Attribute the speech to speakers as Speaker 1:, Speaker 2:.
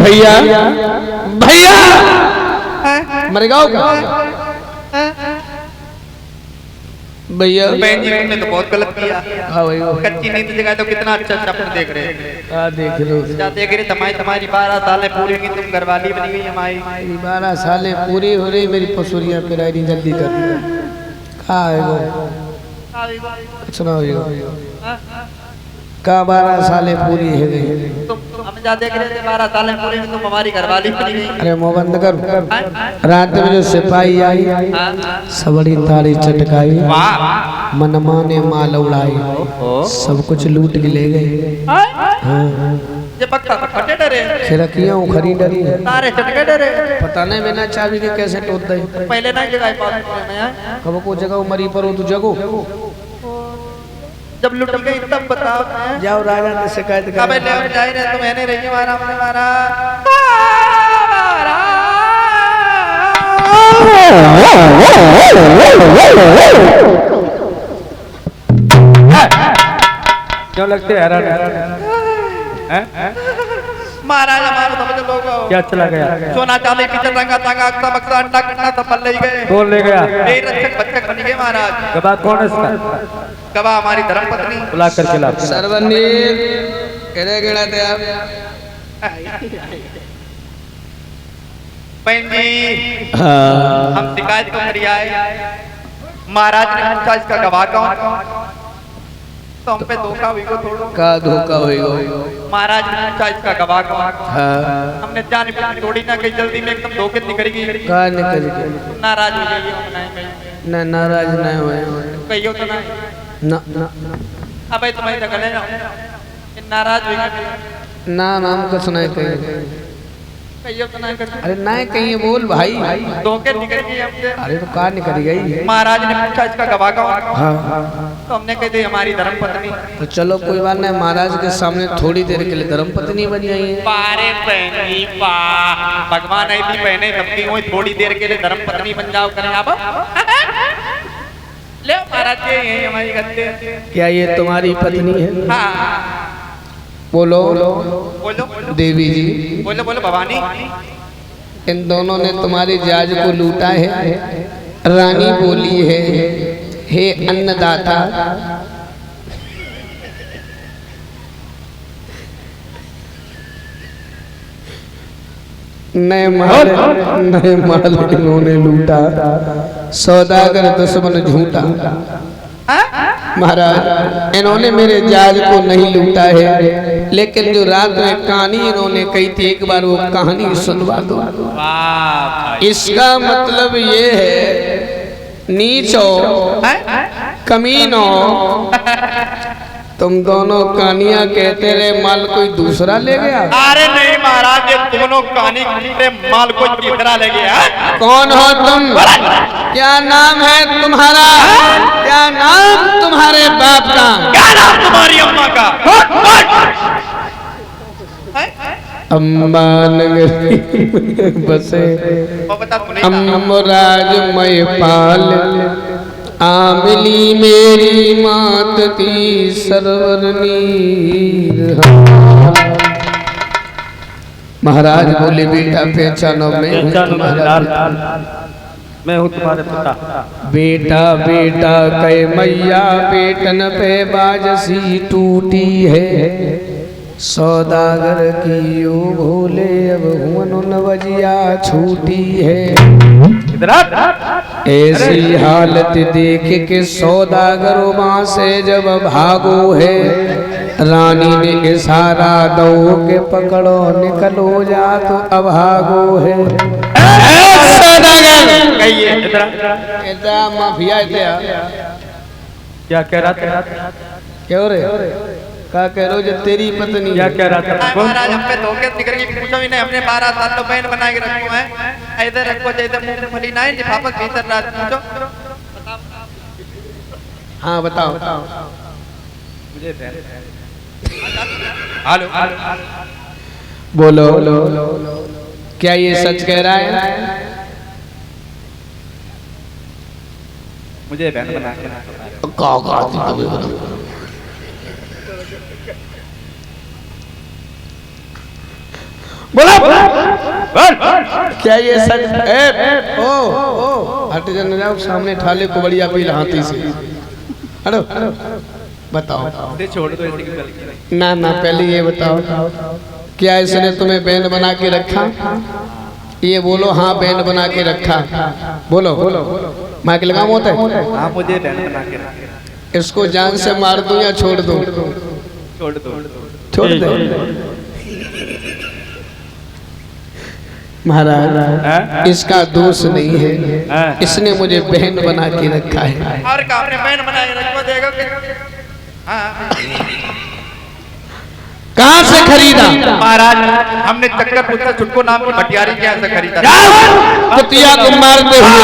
Speaker 1: भैया भैया मरेगा भैया।
Speaker 2: बहन जी तुमने तो बहुत गलत किया।
Speaker 1: हाँ भाई
Speaker 2: कच्ची नींद जगह तो कितना अच्छा सपना देख रहे हैं।
Speaker 1: हाँ देख लो
Speaker 2: देख रहे तुम्हारी 12 सालें पूरी हुई, तुम घरवाली बनी गई हमारी।
Speaker 1: 12 सालें पूरी हो रही मेरी पसूरियाँ पिराई जल्दी कर कहा है वो सुनाओ का 12 सालें पूरी है गई।
Speaker 2: हम जा देख रहे थे 12 सालें पूरी हुई, तुम हमारी घरवाली बनी गई।
Speaker 1: अरे मुँह बंद कर। रात में जो सिपाही आई सबड़ी ताड़ी चटकाई मनमा ने माल उड़ाई सब कुछ लूट के ले गए।
Speaker 2: ये पक्का फटे डरे
Speaker 1: खिड़कियां उखड़ी डरी
Speaker 2: सारे चटके डरे।
Speaker 1: पता नहीं बिना चाबी के कैसे टूट गई।
Speaker 2: पहले ना जगह पास में
Speaker 1: कब को जगह मरी पर हो तू जगो
Speaker 2: जब लुट गई तब बताओ।
Speaker 1: जाओ राजा ने शिकायत कर।
Speaker 2: अब ले जाए रे तुम मैंने रही मारा हमने मारा।
Speaker 3: क्यों लगते हैं हैरान
Speaker 2: महाराज हमारा समझ लोग
Speaker 3: क्या चला गया?
Speaker 2: सोना चांदी किचन रंगा तांगा अक्सा बक्सा अंडा कंडा सब पल ले गए।
Speaker 3: कौन ले गया?
Speaker 2: मेरे रक्षक बच्चक बन गए महाराज।
Speaker 3: गवाह कौन है इसका?
Speaker 2: गवाह हमारी धर्मपत्नी।
Speaker 3: बुला करके ला।
Speaker 1: सर्वनील केड़े केड़ा थे आप?
Speaker 2: बहन जी हम शिकायत को करी आए। महाराज ने पूछा इसका गवाह कौन? तो हम पे धोखा हुई को थोड़ा
Speaker 1: का धोखा हुई हो।
Speaker 2: महाराज ने पूछा इसका गवाह कौन?
Speaker 1: हाँ
Speaker 2: हमने जान बुझ थोड़ी ना कहीं जल्दी में एकदम धोखे निकल गई।
Speaker 1: का निकल गई
Speaker 2: नाराज हो गई
Speaker 1: ना नाराज नहीं हुए
Speaker 2: कहियो तो ना
Speaker 1: ना
Speaker 2: अबे तुम्हारी जगह ले जाओ नाराज हो गई
Speaker 1: ना नाम का सुनाए कहीं।
Speaker 2: कहियो तो ना
Speaker 1: अरे ना कहीं बोल भाई
Speaker 2: धोखे निकल गई हमसे।
Speaker 1: अरे तो कार निकल गई।
Speaker 2: महाराज ने पूछा इसका गवाह कौन?
Speaker 1: हाँ
Speaker 2: तो हमने कह दी हमारी धर्मपत्नी।
Speaker 1: तो चलो कोई बात नहीं महाराज के सामने थोड़ी देर के लिए धर्मपत्नी बन जाइए।
Speaker 2: पारे बहनी पा भगवान ऐसी बहने सबकी हुई थोड़ी देर के लिए धर्मपत्नी बन जाओ करें आप। ले महाराज ये हमारी गद्दे।
Speaker 1: क्या ये तुम्हारी पत्नी है?
Speaker 2: हाँ
Speaker 1: बोलो
Speaker 2: बोलो
Speaker 1: देवी जी
Speaker 2: बोलो बोलो भवानी।
Speaker 1: इन दोनों ने तुम्हारी जाज को लूटा है। रानी बोली है हे अन्नदाता नए माल इन्होंने लूटा सौदागर दुश्मन झूठा। महाराज इन्होंने मेरे जाज को नहीं लूटा है लेकिन जो रात में कहानी इन्होंने कही थी एक बार वो कहानी सुनवा दो। इसका मतलब ये है नीचो कमीनो तुम दोनों कहानियां कहते रहे माल कोई दूसरा ले गया।
Speaker 2: अरे नहीं महाराज ये दोनों कहानी माल कोई तीसरा ले गया।
Speaker 1: कौन हो तुम? क्या नाम है तुम्हारा? क्या नाम तुम्हारे बाप का?
Speaker 2: क्या नाम तुम्हारी अम्मा का?
Speaker 1: अम्बा नगरी बसे अम्बराज मय पाल आमिली मेरी मात की सरवर नीर। महाराज बोले बेटा पहचानो मैं हूँ
Speaker 3: तुम्हारे पिता।
Speaker 1: बेटा बेटा कहे मैया बेटन पे बाजसी टूटी है सौदागर की ओ भोले अब हुन नवजिया छूटी है। ऐसी हालत देख के सौदागर वहां से जब भागो है रानी ने इशारा दो के पकड़ो निकलो जा तो अभागो है। माफिया
Speaker 3: क्या कह रहा था?
Speaker 1: क्यों रे का कह रहे हो जो तेरी पत्नी
Speaker 3: क्या कह रहा था?
Speaker 2: महाराज हम पे धोखे निकल गई पूछो भी नहीं हमने 12 साल तो बहन बना के रखो है इधर रखो जैसे मुंह फली ना है लिफाफा भीतर रात पूछो।
Speaker 1: हाँ बताओ
Speaker 2: मुझे हेलो
Speaker 1: बोलो क्या ये सच कह रहा है?
Speaker 2: मुझे बहन बना के
Speaker 1: बोला क्या ये सच? ओ हट जन जाओ, सामने ठाले को बढ़िया पी हाथी से। हटो बताओ।
Speaker 3: छोड़ दो, ऐसी गलती नहीं।
Speaker 1: ना ना पहले ये बताओ, क्या इसने तुम्हें बैंड बना के रखा? ये बोलो हाँ बैंड बना के रखा। बोलो माइक लगाओ होता है।
Speaker 3: हाँ मुझे बैंड बना के रखा।
Speaker 1: इसको जान से मार दूं या छोड़ दूं? छोड़ दो महाराज, इसका दोष नहीं है, इसने मुझे बहन बना के रखा है।
Speaker 2: और का आपने बहन बना के रखवा देगा कि
Speaker 1: कहाँ से खरीदा?
Speaker 2: महाराज हमने चक्कर पुत्र छुटको नाम की भटियारी के यहाँ से खरीदा।
Speaker 1: कुतिया को मारते हुए